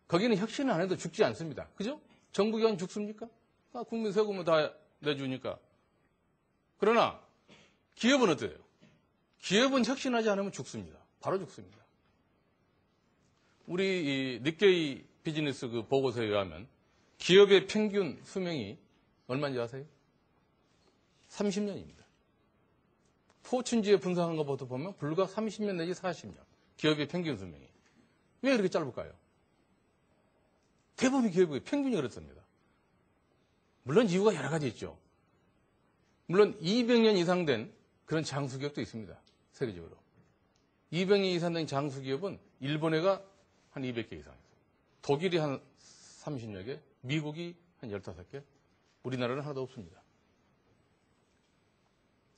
거기는 혁신을 안 해도 죽지 않습니다. 그죠? 정부기관 죽습니까? 국민 세금을 다 내주니까. 그러나 기업은 어때요? 기업은 혁신하지 않으면 죽습니다. 바로 죽습니다. 우리 이 니케이 비즈니스 그 보고서에 의하면 기업의 평균 수명이 얼마인지 아세요? 30년입니다. 포춘지에 분석한 것부터 보면 불과 30년 내지 40년. 기업의 평균 수명이. 왜 그렇게 짧을까요? 대부분의 기업의 평균이 그렇습니다. 물론 이유가 여러 가지 있죠. 물론 200년 이상 된 그런 장수기업도 있습니다. 세계적으로. 200년 이상 된 장수기업은 일본에가 한 200개 이상 있어요. 독일이 한 30여 개, 미국이 한 15개, 우리나라는 하나도 없습니다.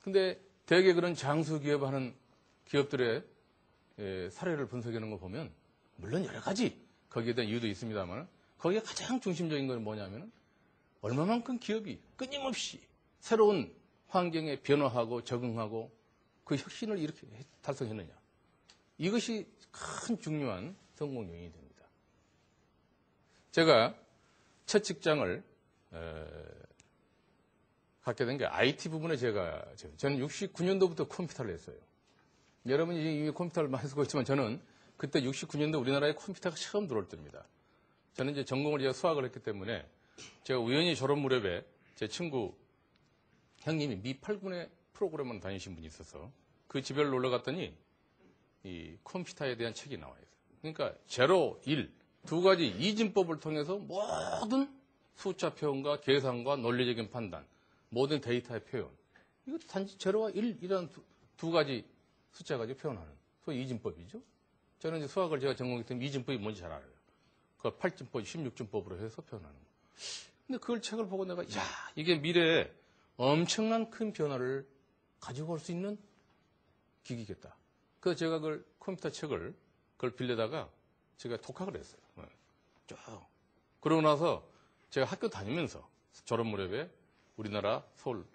근데 대개 그런 장수기업 하는 기업들의 사례를 분석하는 거 보면 물론 여러 가지 거기에 대한 이유도 있습니다만 거기에 가장 중심적인 건 뭐냐면 얼마만큼 기업이 끊임없이 새로운 환경에 변화하고 적응하고 그 혁신을 이렇게 달성했느냐. 이것이 큰 중요한 성공 요인이 됩니다. 제가 첫 직장을 갖게 된 게 IT 부분에 저는 69년도부터 컴퓨터를 했어요. 여러분이 이미 컴퓨터를 많이 쓰고 있지만 저는 그때 69년도 우리나라에 컴퓨터가 처음 들어올 때입니다. 저는 이제 전공을 제가 수학을 했기 때문에 제가 우연히 졸업 무렵에 제 친구 형님이 미 8군의 프로그램을 다니신 분이 있어서 그 집에 놀러 갔더니 이 컴퓨터에 대한 책이 나와 있어요. 그러니까 0, 1, 두 가지 이진법을 통해서 모든 숫자 표현과 계산과 논리적인 판단, 모든 데이터의 표현. 이거 단지 0와 1이라는 두 가지 숫자 가지고 표현하는 소위 이진법이죠. 저는 이제 수학을 제가 전공했기 때문에 이진법이 뭔지 잘 알아요. 그 8진법, 16진법으로 해서 표현하는 거. 근데 그걸 책을 보고 내가, 야, 이게 미래에 엄청난 큰 변화를 가지고 올 수 있는 기기겠다. 그래서 제가 그걸 컴퓨터 책을 그걸 빌려다가 제가 독학을 했어요. 쭉. 그러고 나서 제가 학교 다니면서 졸업 무렵에 우리나라 서울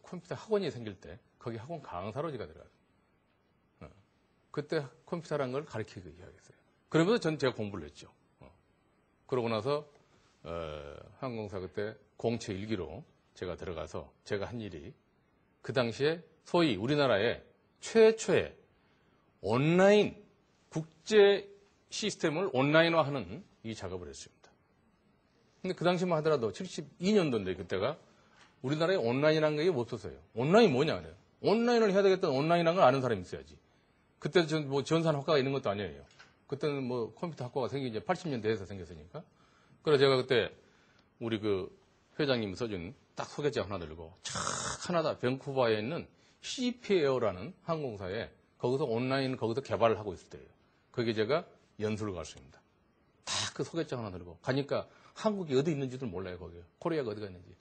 컴퓨터 학원이 생길 때 거기 학원 강사로 제가 들어가요. 그때 컴퓨터라는 걸 가르치기 시작했어요. 그러면서 제가 공부를 했죠. 그러고 나서 항공사 그때 공채 1기로 제가 들어가서 제가 한 일이 그 당시에 소위 우리나라의 최초의 온라인 국제 시스템을 온라인화하는 이 작업을 했습니다. 근데 그 당시만 하더라도 72년도인데 그때가 우리나라에 온라인이라는 게 없었어요. 온라인이 뭐냐 그래요. 온라인을 해야 되겠다는 온라인이라는 걸 아는 사람이 있어야지. 그때 뭐 전산학과가 있는 것도 아니에요. 그때는 뭐 컴퓨터 학과가 생긴 지 80년대에서 생겼으니까. 그래서 제가 그때 우리 그 회장님이 써준 딱 소개장 하나 들고 착 캐나다 밴쿠버에 있는 CP에어라는 항공사에 거기서 온라인 거기서 개발을 하고 있을 때예요. 거기 제가 연수를 갔습니다. 다 그 소개장 하나 들고 가니까 한국이 어디 있는지도 몰라요. 거기에 코리아가 어디가 있는지.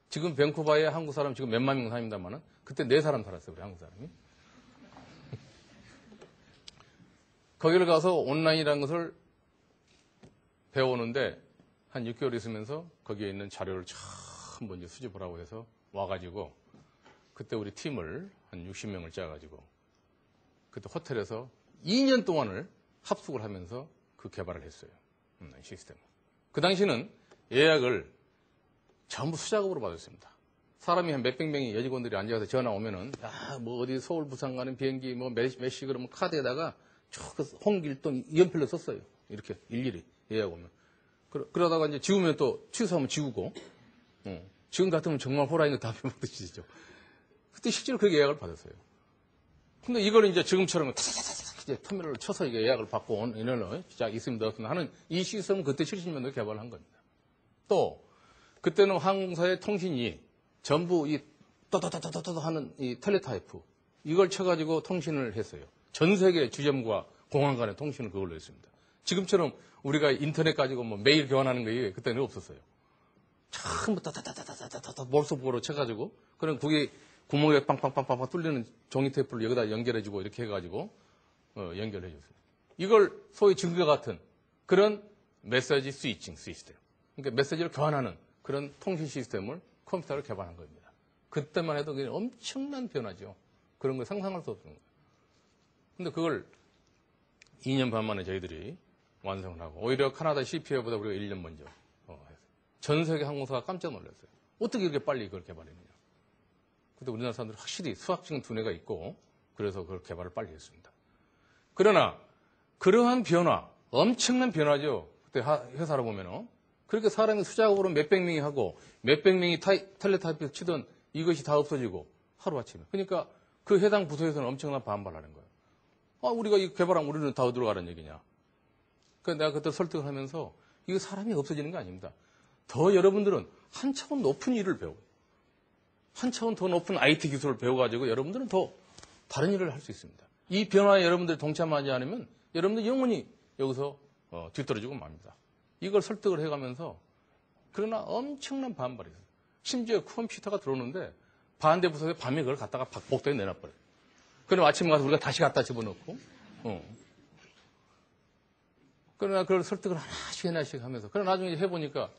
지금 밴쿠버에 한국 사람 지금 몇만 명 사입니다만은 그때 4사람 살았어요. 우리 한국 사람이. 거기를 가서 온라인이라는 것을 배워오는데 한 6개월 있으면서 거기에 있는 자료를 처음 먼저 수집을 하고 해서 와가지고 그때 우리 팀을 한 60명을 짜가지고 그때 호텔에서 2년 동안을 합숙을 하면서 그 개발을 했어요. 온라인 시스템. 그 당시는 예약을 전부 수작업으로 받았습니다. 사람이 한 몇백 명이 여직원들이 앉아서 전화 오면은 뭐 어디 서울 부산 가는 비행기 뭐 몇 시 그러면 카드에다가 쭉 홍길동 연필로 썼어요. 이렇게 일일이 예약 오면. 그러다가 이제 지우면 또 취소하면 지우고, 지금 같으면 정말 호랑이가 담배 먹듯이죠. 그때 실제로 그렇게 예약을 받았어요. 근데 이걸 이제 지금처럼 이제 터미널을 쳐서 이게 예약을 받고 인원을 시작 있습니다. 없습니다 하는 이 시스템은 그때 70년도에 개발한 겁니다. 또, 그때는 항공사의 통신이 전부 이 떠떠떠떠떠 하는 이 텔레타이프 이걸 쳐가지고 통신을 했어요. 전 세계 주점과 공항 간의 통신을 그걸로 했습니다. 지금처럼 우리가 인터넷 가지고 뭐 메일 교환하는 게 그때는 없었어요. 전부 따따따따따따따 몰수보로 쳐가지고 그럼 그게 구멍에 빵빵빵빵 뚫리는 종이 테이프를 여기다 연결해주고 이렇게 해가지고 연결해줬어요. 이걸 소위 지금과 같은 그런 메시지 스위칭 시스템. 그러니까 메시지를 교환하는 그런 통신 시스템을 컴퓨터를 개발한 겁니다. 그때만 해도 그게 엄청난 변화죠. 그런 걸 상상할 수 없는 거예요. 근데 그걸 2년 반 만에 저희들이 완성을 하고 오히려 카나다 CPA보다 우리가 1년 먼저 해서 전 세계 항공사가 깜짝 놀랐어요. 어떻게 이렇게 빨리 이걸 개발했느냐. 근데 우리나라 사람들은 확실히 수학적인 두뇌가 있고 그래서 그걸 개발을 빨리 했습니다. 그러나 그러한 변화, 엄청난 변화죠. 그때 회사로 보면은 그렇게 사람이 수작업으로 몇백 명이 하고 몇백 명이 텔레타이프에서 치던 이것이 다 없어지고 하루아침에. 그러니까 그 해당 부서에서는 엄청난 반발하는 거예요. 아, 우리가 이거 개발하면 우리는 다 어디로 가라는 얘기냐. 그러니까 내가 그때 설득을 하면서 이거 사람이 없어지는 게 아닙니다. 더 여러분들은 한 차원 높은 일을 배우고 한 차원 더 높은 IT 기술을 배워가지고 여러분들은 더 다른 일을 할 수 있습니다. 이 변화에 여러분들이 동참하지 않으면 여러분들 영원히 여기서 뒤떨어지고 맙니다. 이걸 설득을 해가면서 그러나 엄청난 반발이 있어요. 심지어 컴퓨터가 들어오는데 반대 부서에 밤에 그걸 갖다가 복도에 내놔버려요. 그럼 아침에 가서 우리가 다시 갖다 집어넣고 그러나 그걸 설득을 하나씩 하면서 그러나 나중에 해보니까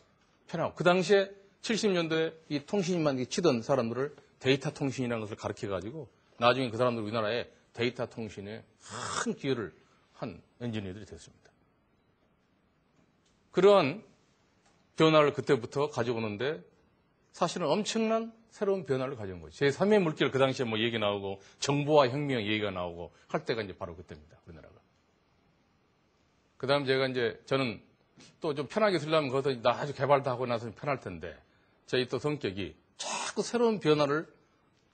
편하고 그 당시에 70년도에 이 통신만 치던 사람들을 데이터 통신이라는 것을 가르쳐가지고 나중에 그 사람들 우리나라에 데이터 통신에 큰 기여를 한 엔지니어들이 됐습니다. 그러한 변화를 그때부터 가져오는데 사실은 엄청난 새로운 변화를 가져온 거죠. 제3의 물길 그 당시에 뭐 얘기 나오고 정보화 혁명 얘기가 나오고 할 때가 이제 바로 그때입니다. 우리나라가. 그 다음 제가 이제 저는 또 좀 편하게 쓰려면 거기서 나중에 개발도 하고 나서 편할 텐데 저희 또 성격이 자꾸 새로운 변화를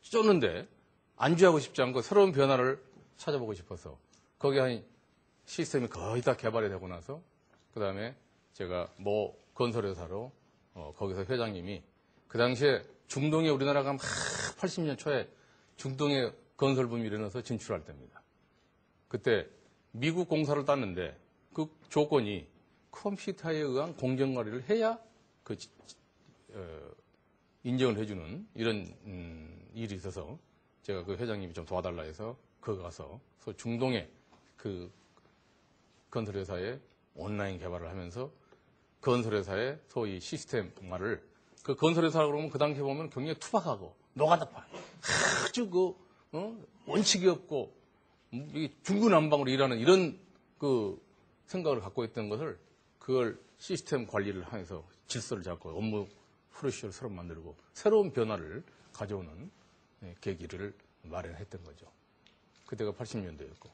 쫓는데 안주하고 싶지 않고 새로운 변화를 찾아보고 싶어서 거기 한 시스템이 거의 다 개발이 되고 나서 그 다음에 제가 모 건설회사로 거기서 회장님이 그 당시에 중동에 우리나라가 막 80년 초에 중동에 건설붐이 일어나서 진출할 때입니다. 그때 미국 공사를 땄는데 그 조건이 컴퓨터에 의한 공정 관리를 해야 인정을 해주는 이런 일이 있어서 제가 그 회장님이 좀 도와달라 해서 거기 가서 중동의 그 건설회사에 온라인 개발을 하면서 건설회사의 소위 시스템화를 그 건설회사라고 그러면 그 당시에 보면 굉장히 투박하고 노가다파 아주 원칙이 없고 중구난방으로 일하는 이런 그 생각을 갖고 있던 것을 그걸 시스템 관리를 하면서 질서를 잡고 업무 프로시를 새로 만들고 새로운 변화를 가져오는 계기를 마련했던 거죠. 그때가 80년대였고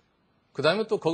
그 다음에 또 거기